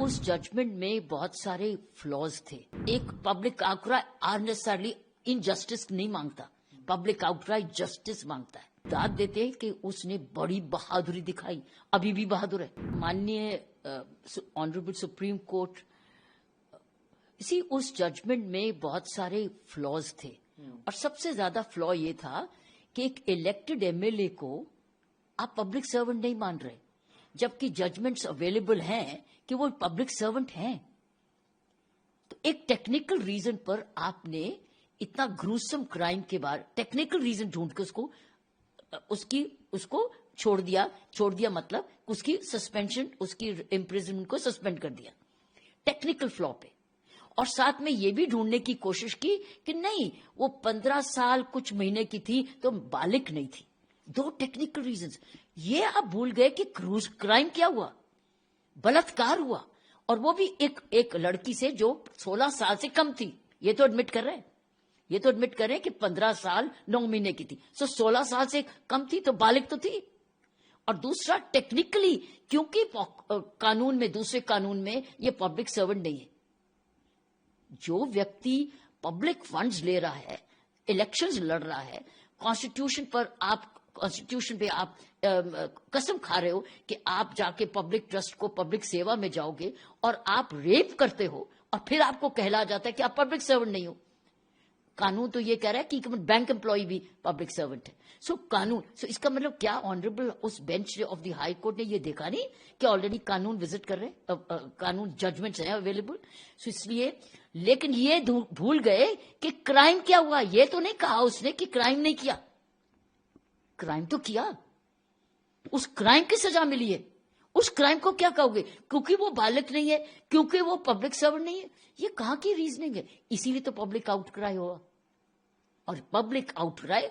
उस जजमेंट में बहुत सारे फ्लॉज थे. एक पब्लिक आउटक्राई अननेसेसरली इनजस्टिस नहीं मांगता, पब्लिक आउटक्राई जस्टिस मांगता है. दाद देते हैं कि उसने बड़ी बहादुरी दिखाई, अभी भी बहादुर है. माननीय ऑनरेबल सुप्रीम कोर्ट, इसी उस जजमेंट में बहुत सारे फ्लॉज थे और सबसे ज्यादा फ्लॉ ये था कि एक इलेक्टेड एमएलए को आप पब्लिक सर्वेंट नहीं मान रहे, जबकि जजमेंट्स अवेलेबल हैं कि वो पब्लिक सर्वेंट हैं. तो एक टेक्निकल रीजन पर आपने इतना ग्रूसम क्राइम के बाद टेक्निकल रीजन ढूंढ के उसको छोड़ दिया मतलब उसकी सस्पेंशन, उसकी इम्प्रिजनमेंट को सस्पेंड कर दिया टेक्निकल फ्लॉ पे. और साथ में ये भी ढूंढने की कोशिश की कि नहीं, वो 15 साल कुछ महीने की थी तो बालिग नहीं थी. दो टेक्निकल रीजंस. ये आप भूल गए कि क्राइम क्या हुआ, बलात्कार हुआ, और वो भी एक लड़की से जो 16 साल से कम थी. ये तो एडमिट कर रहे हैं कि 15 साल 9 महीने की थी, सो 16 साल से कम थी तो बालिग तो थी. और दूसरा टेक्निकली, क्योंकि कानून में, दूसरे कानून में ये पब्लिक सर्वेंट नहीं है. जो व्यक्ति पब्लिक फंड्स ले रहा है, इलेक्शंस लड़ रहा है, कॉन्स्टिट्यूशन पे आप कसम खा रहे हो कि आप जाके पब्लिक ट्रस्ट को, पब्लिक सेवा में जाओगे और आप रेप करते हो और फिर आपको कहला जाता है कि आप पब्लिक सर्वेंट नहीं हो. कानून तो ये कह रहा है कि बैंक एम्प्लॉय भी पब्लिक सर्वेंट है. सो इसका मतलब क्या ऑनरेबल उस bench of the high court ने ये देखा नहीं कि ऑलरेडी कानून विजिट कर रहे हैं, कानून जजमेंट्स हैं अवेलेबल. सो इसलिए, लेकिन ये भूल गए कि क्राइम क्या हुआ. ये तो नहीं कहा उसने कि क्राइम नहीं किया, क्राइम तो किया. उस क्राइम की सजा मिली है. उस क्राइम को क्या कहोगे? क्योंकि वो बालिग नहीं है, क्योंकि वो पब्लिक सर्वेंट नहीं है. ये कहां की रीजनिंग है? इसीलिए तो पब्लिक आउटक्राई हुआ. और पब्लिक आउटक्राई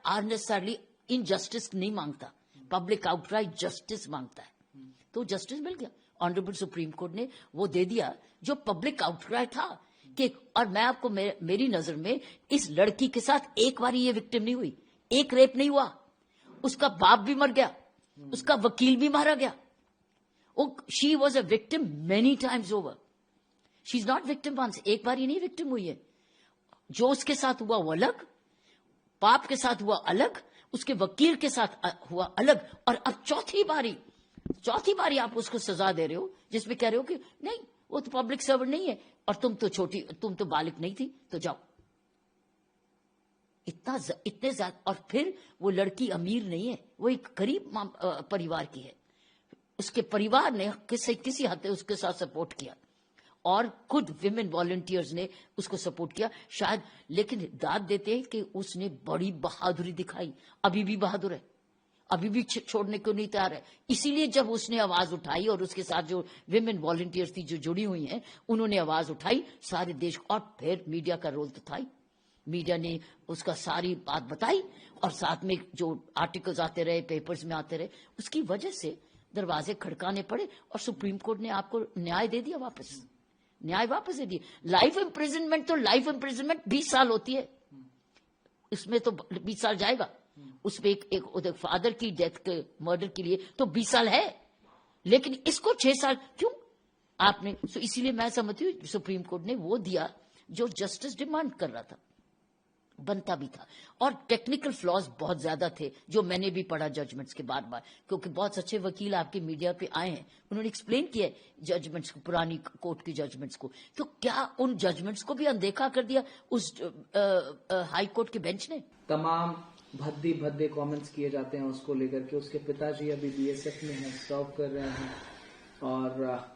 अननेसेसरली इनजस्टिस नहीं मांगता, पब्लिक आउटक्राई जस्टिस मांगता है. तो जस्टिस मिल गया. ऑनरेबल सुप्रीम कोर्ट ने वो दे दिया जो पब्लिक आउटक्राई था कि. और मैं आपको, मेरी नजर में इस लड़की के साथ एक बार ये विक्टिम नहीं हुई, एक रेप नहीं हुआ. उसका बाप भी मर गया, उसका वकील भी मारा गया. She was a victim many times over. She is not victim once. एक बार ही नहीं विक्टिम हुई है. जो उसके साथ हुआ वो अलग, बाप के साथ हुआ अलग, उसके वकील के साथ हुआ अलग, और अब चौथी बारी आप उसको सजा दे रहे हो जिसमें कह रहे हो कि नहीं, वो तो पब्लिक सर्वेंट नहीं है और तुम तो बालिग नहीं थी, तो जाओ. इतने ज्यादा. और फिर वो लड़की अमीर नहीं है, वो एक गरीब परिवार की है. उसके परिवार ने किसी हद तक उसके साथ सपोर्ट किया और खुद विमेन वॉलंटियर्स ने उसको सपोर्ट किया शायद. लेकिन दाद देते हैं कि उसने बड़ी बहादुरी दिखाई, अभी भी बहादुर है, अभी भी छोड़ने को नहीं तैयार है. इसीलिए जब उसने आवाज उठाई और उसके साथ जो विमेन वॉलंटियर्स थी जो जुड़ी हुई हैं, उन्होंने आवाज उठाई सारे देश. और फिर मीडिया का रोल तो था ही. मीडिया ने उसका सारी बात बताई और साथ में जो आर्टिकल्स आते रहे, पेपर्स में आते रहे, उसकी वजह से दरवाजे खड़काने पड़े और सुप्रीम कोर्ट ने आपको न्याय दे दिया, न्याय वापस दे दिया. लाइफ इम्प्रिजनमेंट तो लाइफ इम्प्रिजनमेंट 20 साल होती है, इसमें तो 20 साल जाएगा. उसमें एक फादर की डेथ के मर्डर के लिए तो 20 साल है, लेकिन इसको 6 साल क्यों आपने? सो इसीलिए मैं समझती हूँ सुप्रीम कोर्ट ने वो दिया जो जस्टिस डिमांड कर रहा था, बनता भी था. और टेक्निकल फ्लॉज बहुत ज्यादा थे जो मैंने भी पढ़ा जजमेंट्स के बार, क्योंकि बहुत अच्छे वकील आपके मीडिया पे आए हैं, उन्होंने एक्सप्लेन किया जजमेंट्स को, पुरानी कोर्ट की जजमेंट्स को. तो क्या उन जजमेंट्स को भी अनदेखा कर दिया उस हाई कोर्ट के बेंच ने? तमाम भद्दे कमेंट्स किए जाते हैं उसको लेकर के. उसके पिताजी अभी बीएसएफ में हैं, सर्व कर रहे हैं, और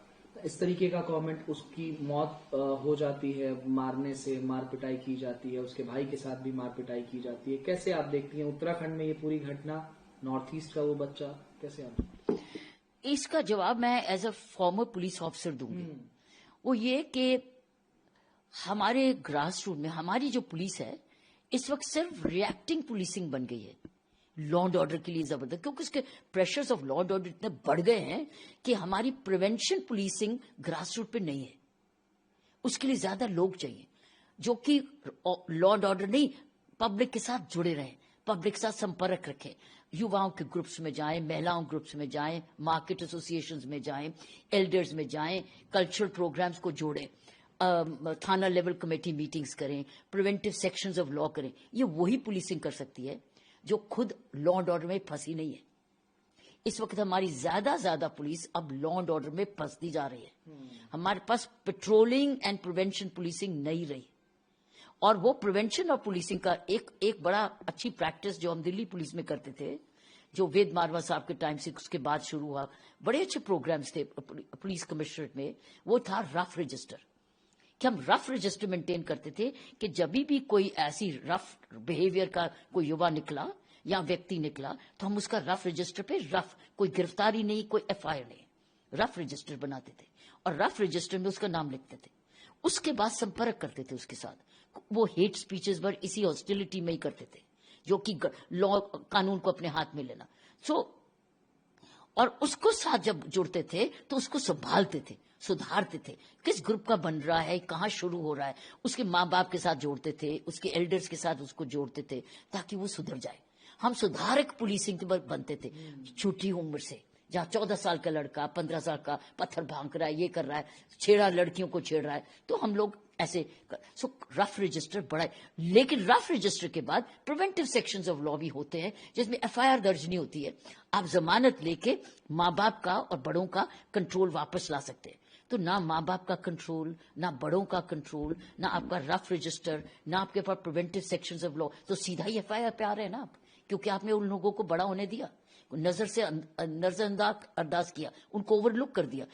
इस तरीके का कमेंट, उसकी मौत हो जाती है मारने से, मार पिटाई की जाती है, उसके भाई के साथ भी मार पिटाई की जाती है. कैसे आप देखती हैं उत्तराखंड में ये पूरी घटना, नॉर्थ ईस्ट का वो बच्चा, कैसे आप? इसका जवाब मैं as a former police officer दूंगी. वो ये कि हमारे ग्रास रूट में हमारी जो पुलिस है इस वक्त सिर्फ रिएक्टिंग पुलिसिंग बन गई है लॉ एंड ऑर्डर के लिए जबरदस्त, क्योंकि उसके pressures of law and order इतने बढ़ गए हैं कि हमारी प्रिवेंशन पुलिसिंग ग्रास रूट पे नहीं है. उसके लिए ज्यादा लोग चाहिए जो कि लॉ एंड ऑर्डर नहीं, पब्लिक के साथ जुड़े रहे, पब्लिक के साथ संपर्क रखें, युवाओं के ग्रुप्स में जाएं, महिलाओं ग्रुप्स में जाएं, मार्केट एसोसिएशंस में जाएं, एल्डर्स में जाएं, कल्चरल प्रोग्राम्स को जोड़ें, थाना लेवल कमेटी मीटिंग्स करें, प्रिवेंटिव सेक्शंस ऑफ लॉ करें। ये वही पुलिसिंग कर सकती है जो खुद लॉ एंड ऑर्डर में फंसी नहीं है। इस वक्त हमारी ज्यादा पुलिस अब लॉ एंड ऑर्डर में फंसती जा रही है। हमारे पास पेट्रोलिंग एंड प्रिवेंशन पुलिसिंग नहीं रही, और वो प्रिवेंशन और पुलिसिंग का एक बड़ा अच्छी प्रैक्टिस जो हम दिल्ली पुलिस में करते थे, जो वेद मारवा साहब के टाइम से उसके बाद शुरू हुआ, बड़े अच्छे प्रोग्राम्स थे पुलिस कमिश्नरेट में, वो था रफ रजिस्टर, कि हम रफ रजिस्टर मेंटेन करते थे कि जब भी कोई ऐसी रफ बिहेवियर का कोई युवा निकला या व्यक्ति निकला तो हम उसका रफ रजिस्टर पे कोई गिरफ्तारी नहीं, कोई एफआईआर नहीं, रफ रजिस्टर बनाते थे और रफ रजिस्टर में उसका नाम लिखते थे। उसके बाद संपर्क करते थे उसके साथ। वो हेट स्पीचेस पर इसी हॉस्टिलिटी में ही करते थे, जो कि लॉ कानून को अपने हाथ में लेना। और उसको साथ जब जुड़ते थे तो उसको संभालते थे, सुधारते थे, किस ग्रुप का बन रहा है, कहाँ शुरू हो रहा है, उसके माँ बाप के साथ जोड़ते थे, उसके एल्डर्स के साथ उसको जोड़ते थे ताकि वो सुधर जाए। हम सुधारक पुलिसिंग बनते थे छोटी उम्र से, जहाँ 14 साल का लड़का 15 साल का पत्थर भांग रहा है, ये कर रहा है, छेड़ा लड़कियों को छेड़ रहा है, तो हम लोग ऐसे रफ रजिस्टर बड़ा है। लेकिन रफ रजिस्टर के बाद प्रिवेंटिव सेक्शंस ऑफ लॉ भी होते हैं जिसमें एफआईआर दर्ज नहीं होती है। आप जमानत लेके माँ बाप का और बड़ों का कंट्रोल वापस ला सकते हैं। तो ना माँ बाप का कंट्रोल, ना बड़ों का कंट्रोल, ना आपका रफ रजिस्टर, ना आपके पास प्रिवेंटिव सेक्शंस ऑफ लॉ, तो सीधा ही एफआईआर पे आ रहे हैं ना आप, क्योंकि आपने उन लोगों को बड़ा होने दिया, नजरअंदाज किया, उनको ओवरलुक कर दिया।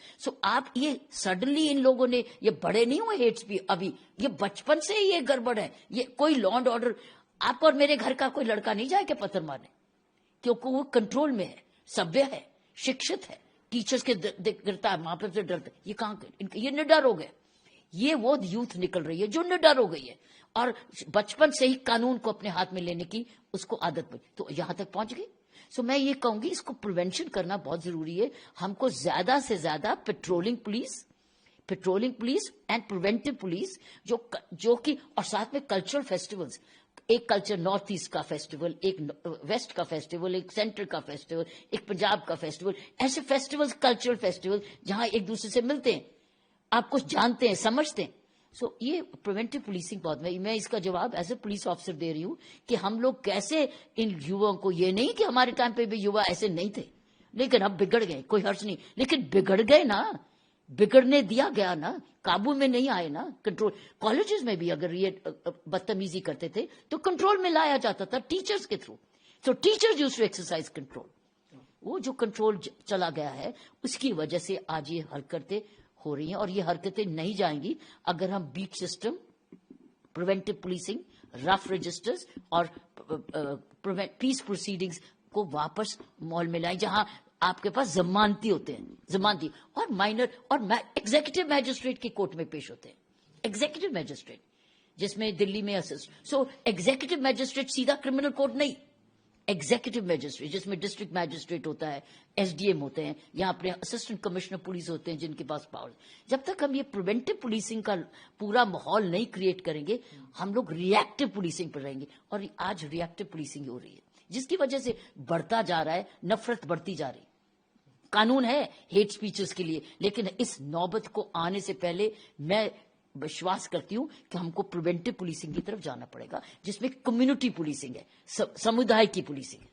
आप ये सडनली इन लोगों ने, ये बड़े नहीं हुए हेट्स भी अभी, ये बचपन से ही ये गड़बड़ है। ये कोई लॉ एंड ऑर्डर, आप और मेरे घर का कोई लड़का नहीं जाएगा पत्थर मारने, क्योंकि वो कंट्रोल में है, सभ्य है, शिक्षित है, टीचर्स के डरता है, माँ बाप से डरता है। ये कहाँ, ये निडर हो गए। ये वो यूथ निकल रही है जो निडर हो गई है और बचपन से ही कानून को अपने हाथ में लेने की उसको आदत पड़ी, तो यहां तक पहुंच गई। मैं ये कहूंगी इसको प्रिवेंशन करना बहुत जरूरी है। हमको ज्यादा से ज्यादा patrolling police and preventive police जो कि, और साथ में कल्चरल फेस्टिवल्स, एक कल्चर नॉर्थ ईस्ट का फेस्टिवल, एक वेस्ट का फेस्टिवल, एक सेंट्रल का फेस्टिवल, एक पंजाब का फेस्टिवल, ऐसे फेस्टिवल्स, कल्चरल फेस्टिवल जहां एक दूसरे से मिलते हैं, आप कुछ जानते हैं, समझते हैं। ये प्रिवेंटिव पुलिसिंग बहुत, मैं इसका जवाब एज ए पुलिस ऑफिसर दे रही हूं कि हम लोग कैसे इन युवाओं को, ये नहीं कि हमारे टाइम पे भी युवा ऐसे नहीं थे, लेकिन अब बिगड़ गए, कोई हर्ष नहीं, लेकिन बिगड़ गए ना, बिगड़ने दिया गया ना, काबू में नहीं आए ना। कंट्रोल, कॉलेजेस में भी अगर ये बदतमीजी करते थे तो कंट्रोल में लाया जाता था टीचर्स के थ्रू। Teachers used to exercise control. वो जो कंट्रोल चला गया है उसकी वजह से आज ये हरकतें हो रही हैं, और ये हरकतें नहीं जाएंगी अगर हम beat system, preventive policing, rough registers और पीस प्रोसीडिंग्स को वापस मॉल में लाएं, जहां आपके पास जमानती होते हैं, जमानती और माइनर और एग्जीक्यूटिव मैजिस्ट्रेट की कोर्ट में पेश होते हैं। एग्जीक्यूटिव मैजिस्ट्रेट जिसमें दिल्ली में एग्जीक्यूटिव मैजिस्ट्रेट सीधा क्रिमिनल कोर्ट नहीं, एग्जीक्यूटिव मैजिस्ट्रेट जिसमें डिस्ट्रिक्ट मैजिस्ट्रेट होता है, एसडीएम होते हैं, या अपने असिस्टेंट कमिश्नर पुलिस होते हैं जिनके पास पावर। जब तक हम ये प्रिवेंटिव पुलिसिंग का पूरा माहौल नहीं क्रिएट करेंगे, हम लोग रिएक्टिव पुलिसिंग पर रहेंगे, और आज रिएक्टिव पुलिसिंग हो रही है जिसकी वजह से बढ़ता जा रहा है, नफरत बढ़ती जा रही है। कानून है हेट स्पीचेस के लिए, लेकिन इस नौबत को आने से पहले मैं विश्वास करती हूं कि हमको प्रिवेंटिव पुलिसिंग की तरफ जाना पड़ेगा, जिसमें कम्युनिटी पुलिसिंग है, समुदाय की पुलिसिंग है।